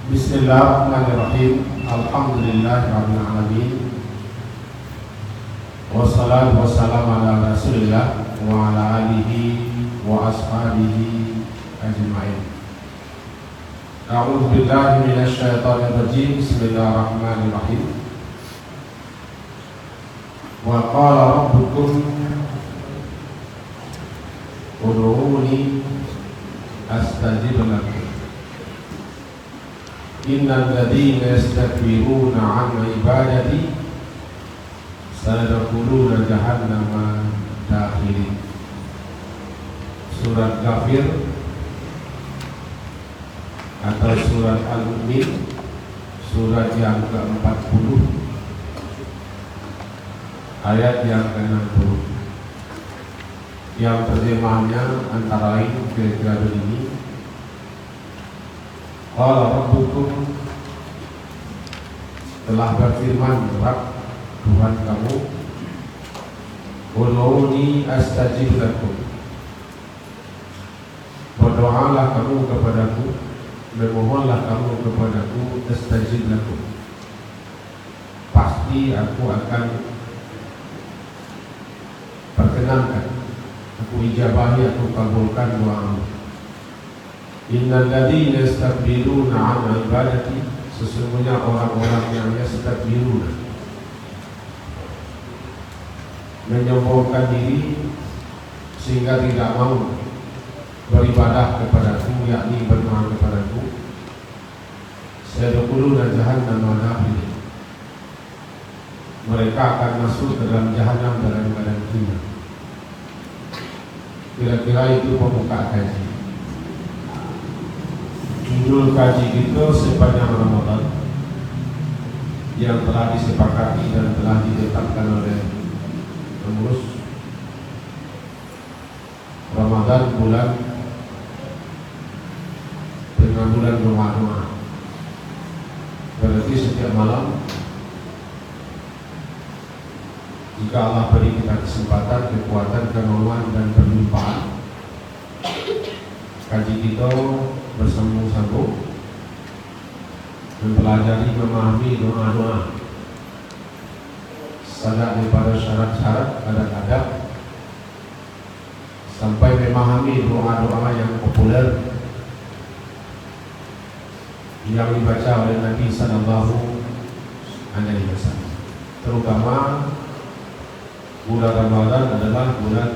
Bismillahirrahmanirrahim. Alhamdulillahirabbil alamin. Wassalatu wassalamu ala Rasulillah wa ala alihi wa ashabihi ajma'in. A'udzu billahi minasy syaithanir rajim. Bismillahirrahmanirrahim. Wa qala rabbukum ud'uuni astajib lakum. Innal ladzina yastakbiruna 'an ibadati sayadkhuluna jahannama dakhirin. Surat Ghafir atau surat Al-Mu'min, surat yang ke-40 ayat yang ke-60, yang terjemahannya antara lain kira-kira begini: Qala rabbukum, telah berfirman Rabb Tuhan kamu, ud'uuni astajib lakum, berdoalah kamu kepadaku, memohonlah kamu kepadaku, astajib lakum, pasti aku akan perkenankan, aku ijabahi, aku kabulkan doamu. Innal ladzina yastakbiruna 'an ibadati, sesungguhnya orang-orang yang yastakbiruna, menyombongkan diri sehingga tidak mau beribadah kepadaku, yakni berdoa kepadaku, sayadkhuluna jahannama dakhirin, mereka akan masuk ke dalam jahanam dalam keadaan hina. Kira-kira itu pembuka kaji. Judul kaji kita sepanjang Ramadan yang telah disepakati dan telah ditetapkan oleh pengurus. Ramadan bulan dengan bulan doa-doa. Berarti setiap malam, jika Allah beri kita kesempatan, kekuatan, kemauan dan berlimpahan, kaji kita bersambung-sambung mempelajari, memahami doa-doa, salat daripada syarat-syarat, adab-adab, sampai memahami doa-doa yang populer yang dibaca oleh Nabi Sallallahu Alaihi Wasallam. Terutama bulan Ramadan adalah bulan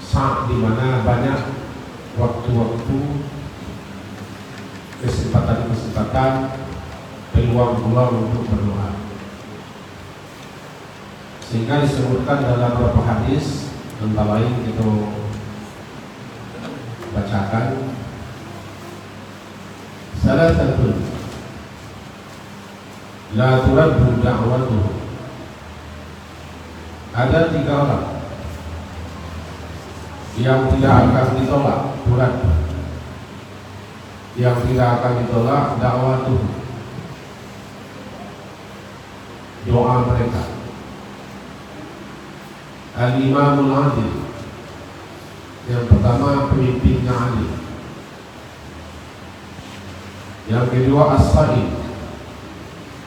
saat di mana banyak waktu-waktu, kesempatan-kesempatan, peluang-peluang untuk berdoa. Sehingga disebutkan dalam beberapa hadis, antara lain kita bacakan, salah satu la turaddu da'watuhu, ada 3 orang yang tidak akan ditolak, yang tidak akan ditolak dakwatuh, doa mereka. Al-Imamul Adil, yang pertama pemimpinnya adil. Yang kedua As-Sa'im,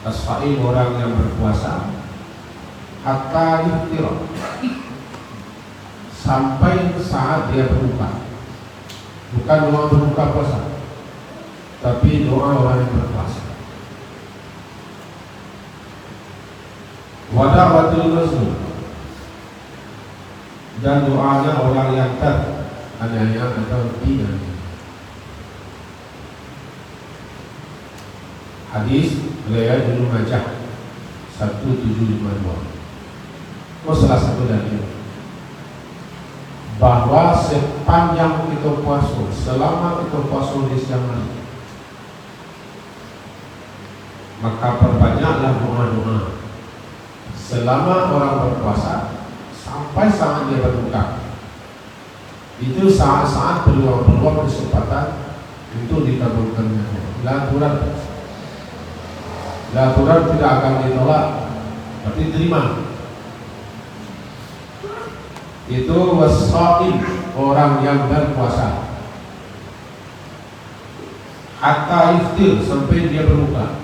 As-Sa'im orang yang berpuasa, hatta yuftira, sampai saat dia berbuka. Bukan doa berbuka puasa, tapi doa orang yang berpuasa. Wadawatul mazlum, dan doanya orang yang teraniaya atau dianiaya. Hadis riwayat Ibnu Majah 1752. Salah satu dalil bahwa sepanjang kita puasa, selama kita puasa di siang hari, maka perbanyaklah doa-doa selama orang berpuasa sampai saat dia berbuka. Itu saat-saat peluang-peluang kesempatan untuk dikabulkannya. Laturan tidak akan ditolak, tapi terima. Itu wassaim, orang yang berpuasa. hatta iftir, sampai dia berbuka.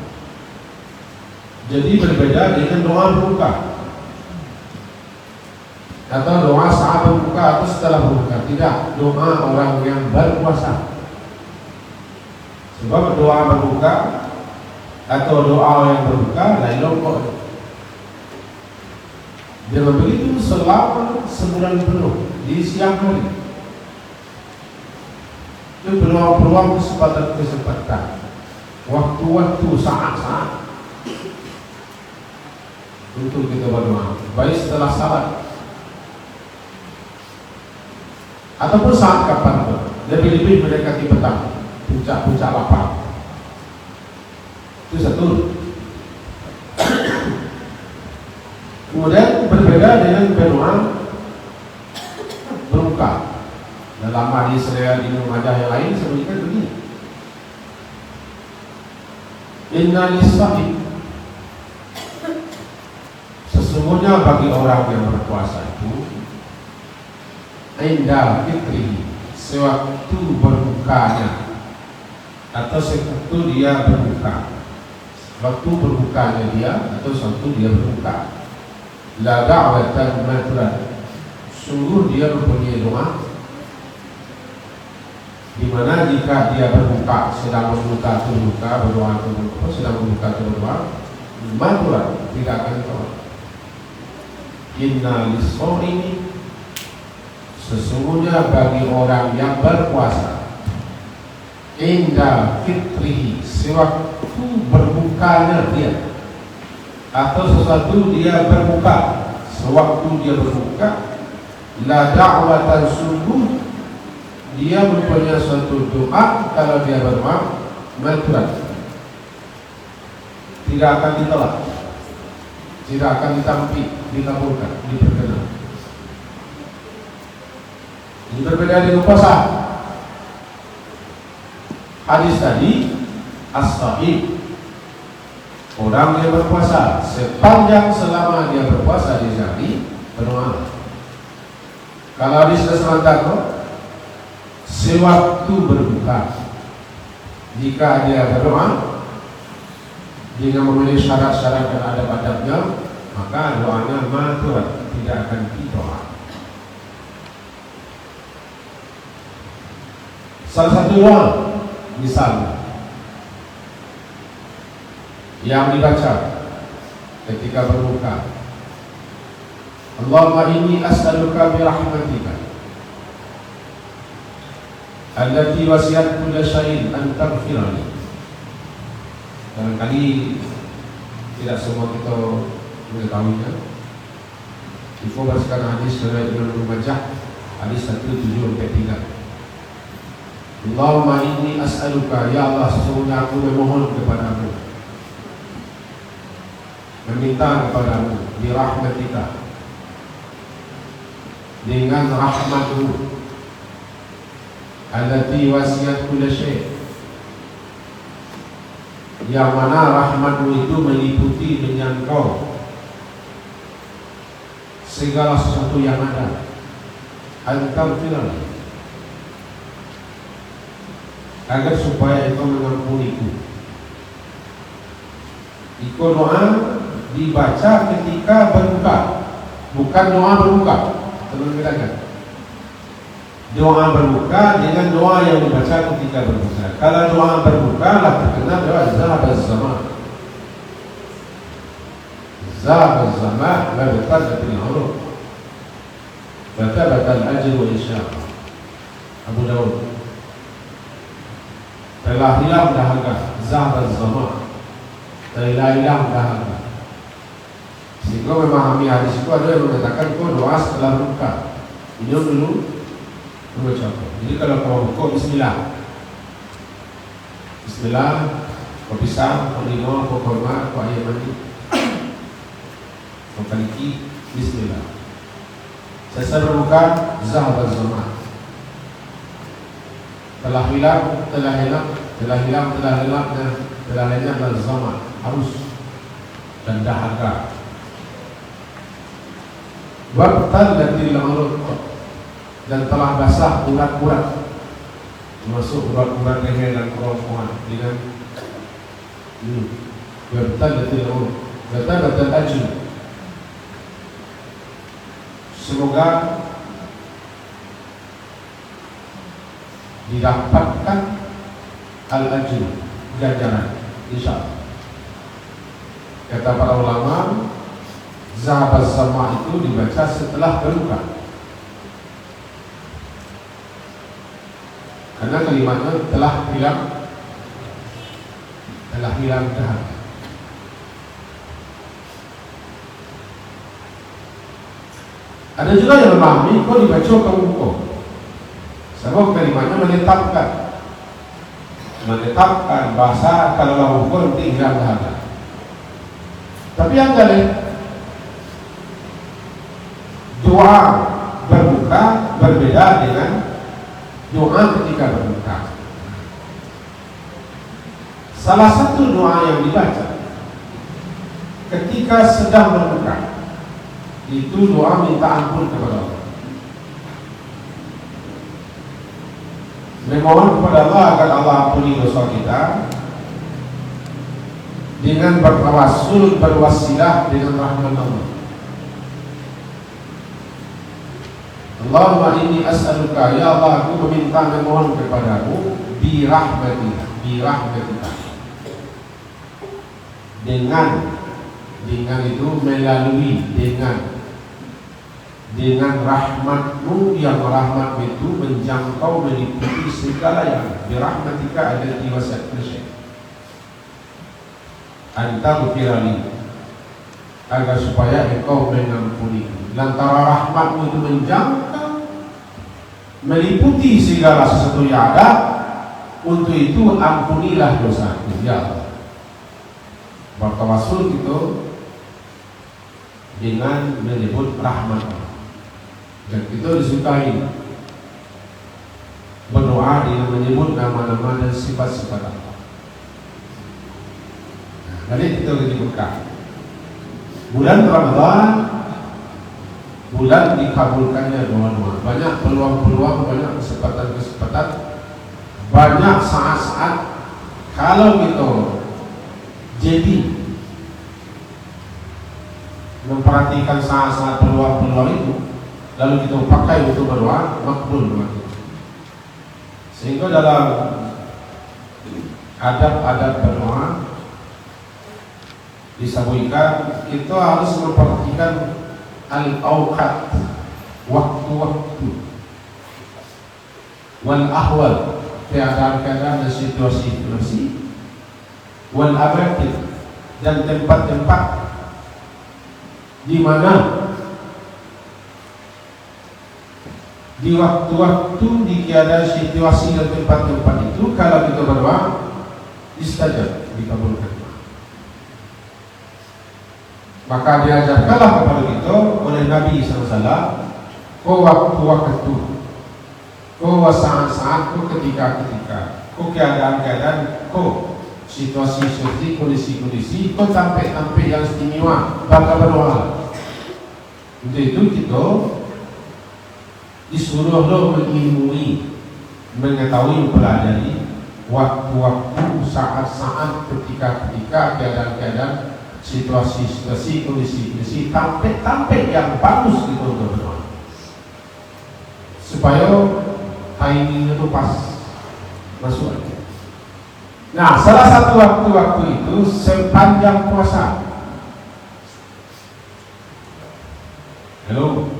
Jadi berbeda dengan doa berbuka atau doa saat berbuka atau setelah berbuka. Tidak, doa orang yang berpuasa. Sebab doa berbuka atau doa yang berbuka lain kok. Dengan begitu selama sebulan penuh di siang hari itu peluang-peluang kesempatan, waktu-waktu, saat-saat untuk kita berdoa, baik setelah salat ataupun saat kapan pun. Lebih-lebih mendekati petang, puncak-puncak lapar. Itu satu. Kemudian berbeda dengan berdoa berbuka. Dalam hadis saya di Muhammadiyah yang lain sebutkan begini. Inna lis-shaim, sesungguhnya bagi orang yang berpuasa itu, inda fitri, sewaktu berbukanya atau sewaktu dia berbuka, waktu berbukanya dia atau sewaktu dia berbuka, la da'watan matran, sungguh dia mempunyai doa di mana jika dia berbuka, sedang berbuka atau berbuka, berdoa atau berdoa, sedang berbuka atau berdoa, matran, tidak akan ditolak. Inna lis-shaimi, sesungguhnya bagi orang yang berpuasa, inda fitrihi, sewaktu berbukanya dia atau sesuatu dia berbuka, sewaktu dia berbuka, la da'watan, sungguh dia mempunyai suatu doa kalau dia berdoa matran, tidak akan ditolak, tidak akan ditampi, dikabulkan, diperkenan. Ini berbeda dengan puasa. Hadis tadi as-shaim, orang yang berpuasa sepanjang selama dia berpuasa di hari berdoa. Kalau hadis selanjutnya sewaktu berbuka, jika dia berdoa dengan memenuhi syarat-syarat dan adab-adabnya, maka doanya matran, tidak akan ditolak. Salah satu doa misalnya yang dibaca ketika berbuka, Allahumma inni as'aluka bi rahmatika allati wasi'at kulla syai'in an taghfirli. Barangkali tidak semua kita mengetahuinya. Informasikan hadis dari Ibnu Majah, hadis 1743. Allahumma inni as'aluka, ya Allah, sesungguhnya aku memohon kepadamu, meminta kepadamu, bi rahmatika, dengan rahmatmu, allati wasi'at kulla syai', yang mana rahmatmu itu meliputi menjangkau segala sesuatu yang ada, antam firali, agar supaya engkau mengampuniku. Itu doa dibaca ketika berbuka, bukan doa berbuka. Teman bedakan doa berbuka dengan doa yang dibaca ketika berbuka. Kalau doa berbuka lah terkenal doa zahabaz zaman, zahabaz zaman, la bertajatil huruf, batabatal ajr wa insya'Allah. Abu Dawud, telah hilang dahaga, zahabaz zaman, telah hilang dahaga. Sehingga memahami hadis itu ada yang mengatakan kau doa setelah berbuka, minum dulu mengucapkan. Jadi kalau kau buka, bismillah, bismillah, kau pisang, kau lima, kau korma, kau ayam mandi, kau kaliki, bismillah. Selesai berbuka, zahabaz zaman, telah hilang, telah hilang, telah hilang, telah hilang, dan telah hilang zaman, haus dan dahaga. Wabtal dan urut, dan telah basah urat-urat. masuk urat-urat leher dan kerongkongan dengan betul ajun. Semoga didapatkan al-ajun, ganjaran, insyaallah. Kata para ulama, zahab az-zama itu dibaca setelah berbuka, karena kalimatnya telah hilang dahaga. Ada juga yang memahami kok dibaca kamu sebab kalimatnya menetapkan bahasa kalau lahu nanti hilang dahaga. Tapi yang lain, doa berbuka berbeda dengan doa ketika berbuka. Salah satu doa yang dibaca ketika sedang berbuka itu doa minta ampun kepada Allah. Memohon kepada Allah agar Allah ampuni dosa kita dengan bertawassul, berwasilah dengan rahmat Allah. Allahumma inni as'aluka, ya Allah, aku meminta memohon kepadamu bi rahmatika. Dengan itu melalui dengan rahmatmu yang rahmat itu menjangkau meliputi segala yang birahmatika ada di wasiat manusia. Anta bukirali agar supaya engkau mengampuni. Lantaran rahmatmu itu menjangkau meliputi segala sesuatu yang ada, untuk itu ampunilah dosaku ya Allah. Bertawassul itu dengan menyebut rahmat Allah. Dan itu disukai berdoa dengan menyebut nama-nama dan sifat-sifat Allah. Jadi kita dibuka bulan Ramadan, bulan dikabulkannya doa-doa. Banyak peluang-peluang, banyak kesempatan-kesempatan, banyak saat-saat kalau kita jadi memperhatikan saat-saat peluang-peluang itu, lalu kita pakai untuk berdoa, makbul doa kita. Sehingga dalam adab-adab berdoa disebutkan kita harus memperhatikan al-awqat, waktu-waktu, wal ahwal, keadaan-keadaan dan situasi-situasi, wal amakin, dan tempat-tempat di mana di waktu-waktu, di keadaan situasi dan tempat-tempat itu kalau kita berdoa istajab, dikabulkan. Maka diajarkanlah kepada kita oleh Nabi SAW, ko waktu-waktu, ko saat-saat, ko ketika-ketika, ko keadaan-keadaan, ko situasi-situasi, kondisi-kondisi, ko sampai-sampai yang istimewa bakal berdoa. Untuk itu kita disuruh mengilmui, mengetahui, mempelajari waktu-waktu, saat-saat, ketika-ketika, keadaan-keadaan, situasi-situasi, kondisi-kondisi, tampil yang bagus gitu untuk berdoa, supaya timing itu pas masuk aja. Nah, salah satu waktu-waktu itu sepanjang puasa. Halo,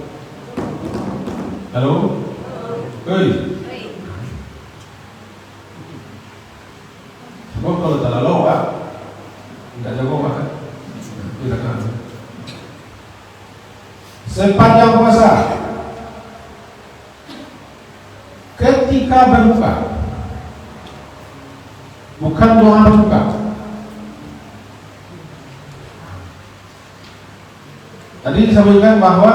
hei. Sebab kalau terlalu lama, tidak jago makan. Sepanjang puasa, ketika berbuka, bukan doa berbuka. Tadi disebutkan bahwa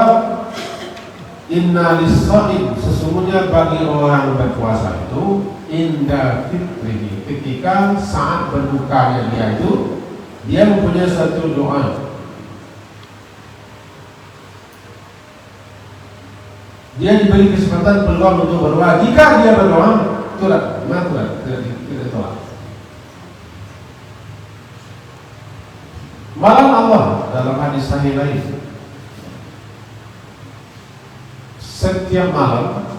inna lis-shaim, sesungguhnya bagi orang berpuasa itu inda fitrihi, ketika saat berbukanya dia itu, dia mempunyai satu doa. Dia diberi kesempatan peluang untuk berdoa. Jika dia berdoa, Maturat, tidak tolak. Malam Allah dalam hadis sahih lain, setiap malam,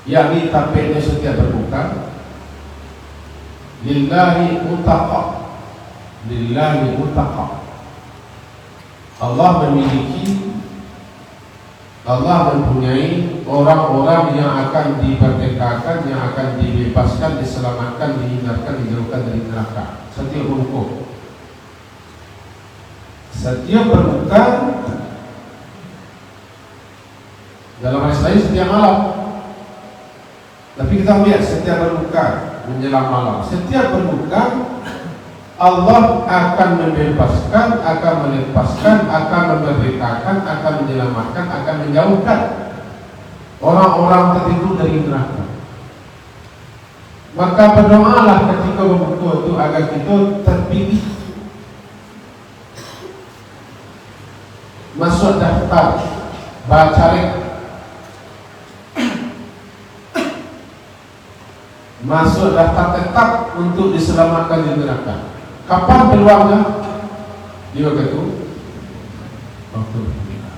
yakni tapetnya setiap berbuka, lillahi mutaqa, lillahi mutaqa. Allah memiliki, Allah mempunyai orang-orang yang akan dimerdekakan, yang akan dibebaskan, diselamatkan, dihindarkan, dijauhkan dari neraka. Setiap berbuka, setiap berbuka, dalam hadis lain setiap malam. Tapi kita lihat setiap berbuka menjelang malam, setiap berbuka Allah akan membebaskan, akan melepaskan, akan memerdekakan, akan menyelamatkan, akan menjauhkan orang-orang tertentu dari neraka. Maka berdoalah ketika berbuka itu agar kita terpilih masuk daftar bacalek, masuk daftar tetap untuk diselamatkan dari neraka. Kapan peluangnya? Di waktu itu, waktu berbuka.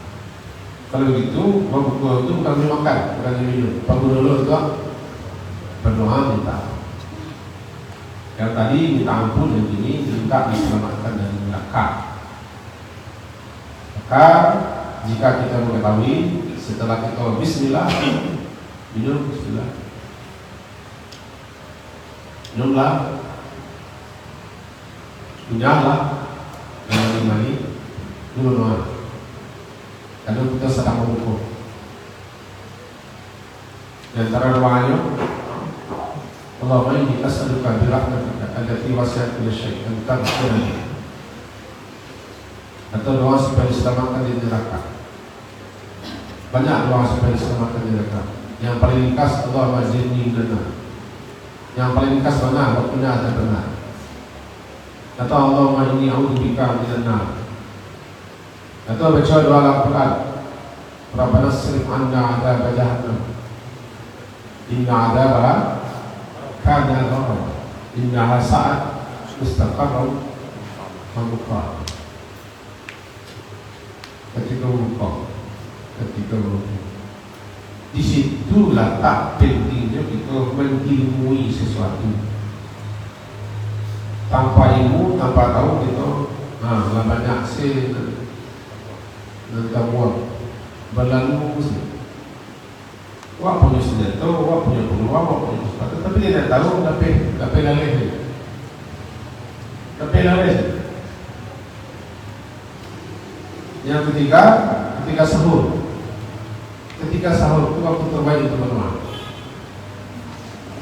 Kalau begitu, berbuka itu bukan dimakan, bukan diminum. Bangun dulu itu berdoa minta. Yang tadi minta ampun, yang ini minta diselamatkan dari neraka. Maka jika kita mengetahui setelah kita Bismillah, minum Bismillah, minumlah, punyahlah, dengan dimani, minum doa. Karena kita sedang berbuka. Di antara doanya, Allahumma inni as'aluka bi rahmatika allati wasi'at kulla syai'in an taghfirli. Atau doa supaya diselamatkan dari neraka. Banyak doa supaya diselamatkan dari neraka. Yang paling ringkas, Allahumma zidni ilma. Yang paling ringkas mana? Waktunya ada benar. Atau Allahumma inni a'udzubika minan nar. Atau baca doa Al-Quran, Rabbana srif 'anna 'adzab jahannam. Inna 'adzabaha kana gharama. Innaha sa'at mustaqarran wa muqam. Ketika berbuka, di situ letak pentingnya kita mengilmui sesuatu. Tanpa ilmu, tanpa tahu kita banyak nanti buang berlalu sih. Wah punya senjata, wah punya peluang, wah punya sesuatu, tapi dia tidak tahu, tapi lalai. Yang ketiga, ketika sahur. Ketika sahur itu waktu terbaik untuk berdoa.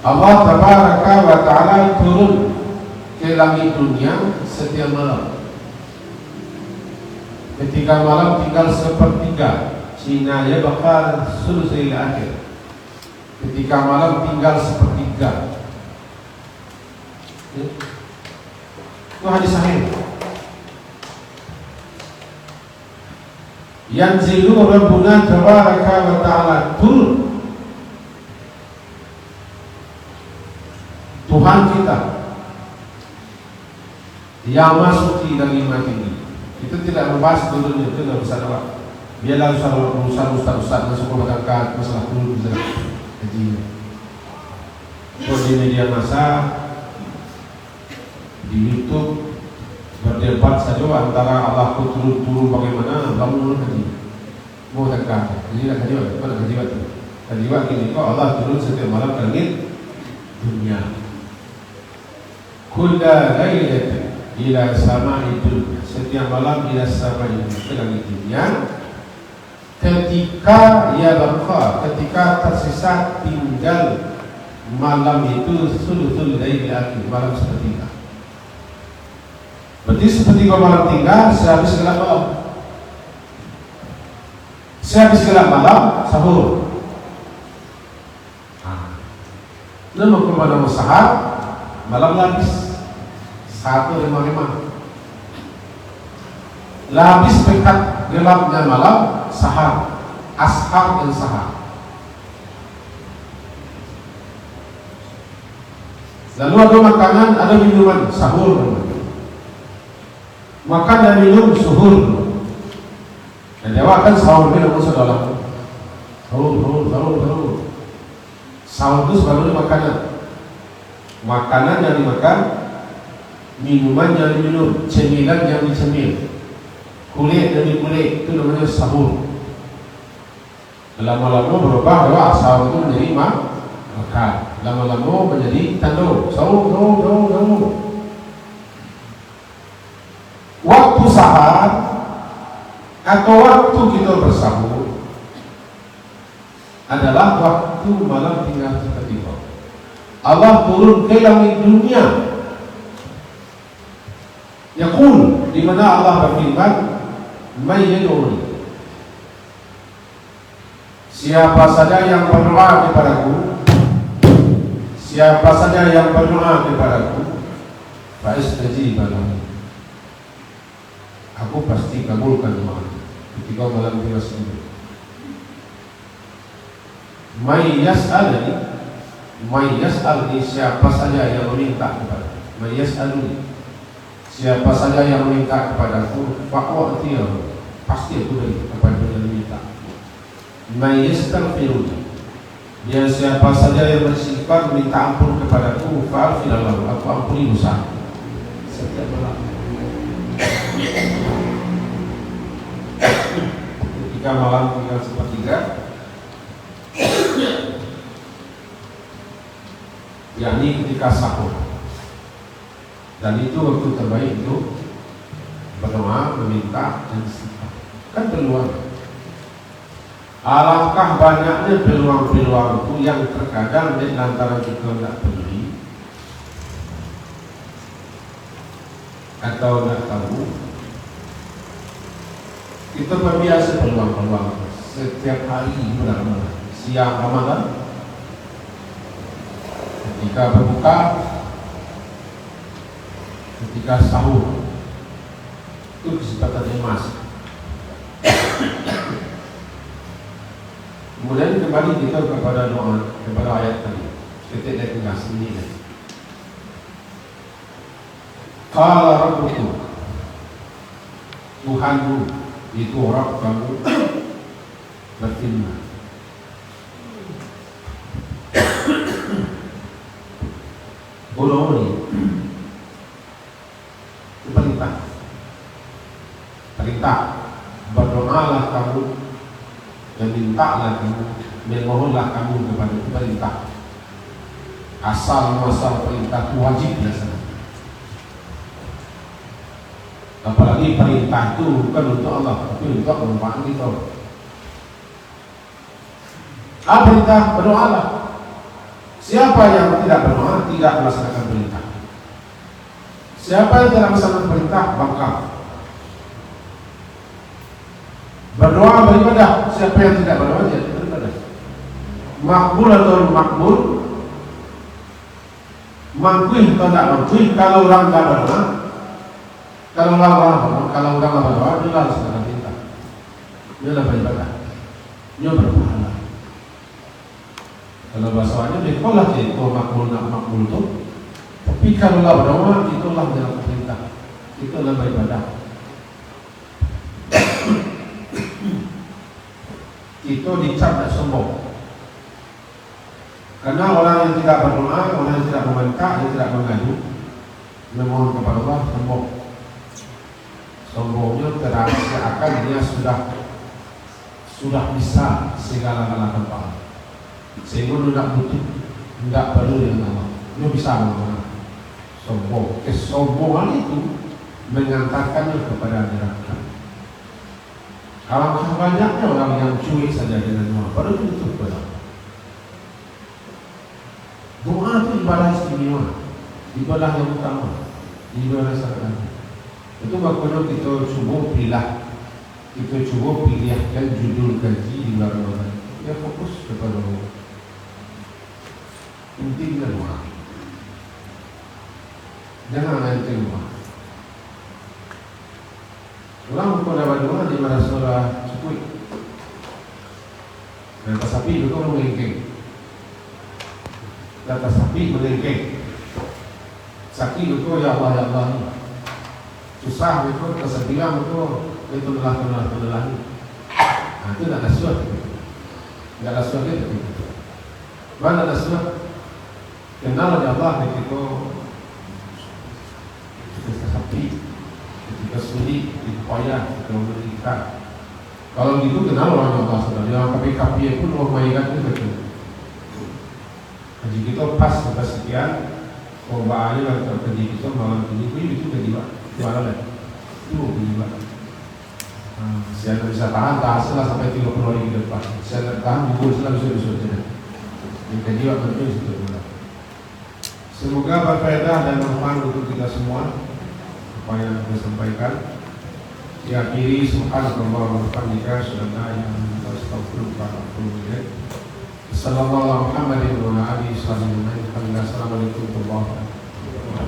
Allah Tabaraka wa Ta'ala turun ke langit dunia setiap malam. Ketika malam tinggal sepertiga, Cina ya bakal sulusul akhir. Ketika malam tinggal sepertiga. Itu hadis sahih. Yanzilu Rabbuna Tabaraka wa Ta'ala, turun Tuhan kita yang masuki dari lima tinggi. Kita tidak membahas turunnya, itu tidak usah jawab. Biarlah ustaz-ustaz masuk ke masalah turun bisa haji. Di media massa, di YouTube berdebat saja antara Allah turun bagaimana, bangun haji. Mau tekan, jadi nak haji apa? Haji ini kok Allah turun setiap malam ke langit dunia. Kulla lailatin ila sama'i dunya, setiap malam ila sama'i dunya, ke langit dunia. Ketika ia berkah, ketika tersisa tinggal malam itu sulusul lail akhir, malam sepertiga. Berarti sepertiga malam tinggal sehabis gelap malam. Sehabis gelap malam sahur. Nama kepada sahar malam habis 1:55. Habis pekat gelapnya malam sahar, ashar dan sahar. Lalu ada makanan, ada minuman, sahur namanya. Makan dan minum suhur. Dan Jawa kan sahur ini namanya saudara. Sahur. Sahur itu sebenarnya makanan. Makanan yang dimakan, minuman yang diminum, cemilan yang dicemil, kulit yang dikulit, itu namanya sahur. Lama-lama berubah bahwa sahur itu menjadi makan. Lama-lama menjadi tandur. Sahur. Waktu sahar atau waktu kita bersahur adalah waktu malam tinggal seketika. Allah turun ke langit dunia. Yaqul, di mana Allah berfirman, "May yad'uni." Siapa saja yang berdoa kepadaku, siapa saja yang berdoa kepadaku, fa'astajib lahu. Aku pasti kabulkan doa ketika malam tinggal sendiri. May yas'alni, siapa saja yang meminta kepadaku. May yas'aluni, siapa saja yang meminta kepadaku, fa'u'tiyahu, pasti aku beri kepada yang meminta. May yastaghfiruni, dan siapa saja yang bersifat minta ampun kepadaku, fa'aghfir lahu, aku ampuni dosa setiap malam. Ketika malam tinggal sepertiga, yakni ketika sahur, dan itu waktu terbaik untuk berdoa, meminta, dan istighfar. Kan peluang. Alangkah banyaknya peluang-peluang itu yang terkadang di antara kita tidak peduli atau tidak tahu. Kita terbiasa peluang-peluang setiap hari benar-benar. Siang Ramadan, ketika berbuka, ketika sahur, itu kesempatan emas. Kemudian kembali kita kepada doa, kepada ayat tadi. Kita tidak tinggal sendiri. Qala rabbukum, Tuhanmu, itu Rabb kamu berfirman. Ud'uni, itu perintah. Berdoalah kamu dan mintalah kamu, memohonlah kamu kepada perintah. Asal muasal perintah itu wajib biasanya. Apalagi perintah itu bukan untuk Allah, tapi untuk manfaat kita. Perintah, berdoalah. Siapa yang tidak berdoa tidak melaksanakan perintah. Siapa yang tidak melaksanakan perintah bangkang. Berdoa beribadah. Siapa yang tidak berdoa tidak beribadah. Makbul atau makbul, mangkuih atau tidak mangkuih. Kalau orang tidak berdoa, kalau orang tidak berdoa, dia laksanakan perintah. Dia beribadah, dia berpahala. Kalau bahasanya bekolah itu makbul nak makbul itu. Tapi kalau Allah berdoa, itulah dalam perintah, itulah beribadah. Itu dicap tak sombong. Karena orang yang tidak berdoa, orang yang tidak meminta, yang tidak mengadu, memohon kepada Allah, sombong. Sombongnya terasa akan dia sudah bisa segala-galanya tanpa Allah. Sehingga dia tidak butuh, tidak perlu dengan Allah. Dia bisa mengenal sombong. Kesombongan itu mengantarkannya kepada neraka. Alangkah banyaknya orang yang cuek saja dengan doa, baru itu benar. Doa itu ibadah istimewa, ibadah yang utama, ibadah sangat. Itu makanya kita coba pilihkan judul kaji di bulan Ramadan. Ya fokus kepada doa. Intinya doa. Jangan nanti doa. Orang pun dapat doa di mana surah cukup. Dan sapi itu melengking. Data sapi melengking. sakit betul ya Allah ni, susah betul, kesepian betul, itu lelah ni. Itu tak ada suat, tak ada suat itu. Mana ada suat? Kenal ya Allah ketika sakit, ketika sulit, ketika payah, ketika menderita. Kalau gitu kenal orang Allah sudah. Yang KPI pun orang mainkan itu betul. Jadi kita pas sekian, pembahasannya kalau terjadi kita malam ini itu kedua, dua lah, itu kedua. Saya tak bisa tahan, setelah sampai 30 hari ke depan. Saya tak tahan, buku setelah bisa jadi. Yang kedua tentu itu kedua. Semoga berfaedah dan manfaat untuk kita semua apa yang saya sampaikan. Diakhiri subhanallah wa bihamdika asyhadu an la ilaha illa anta astaghfiruka wa atubu ilaik. Sallallahu alaihi wa sallam. Assalamualaikum warahmatullahi wabarakatuh.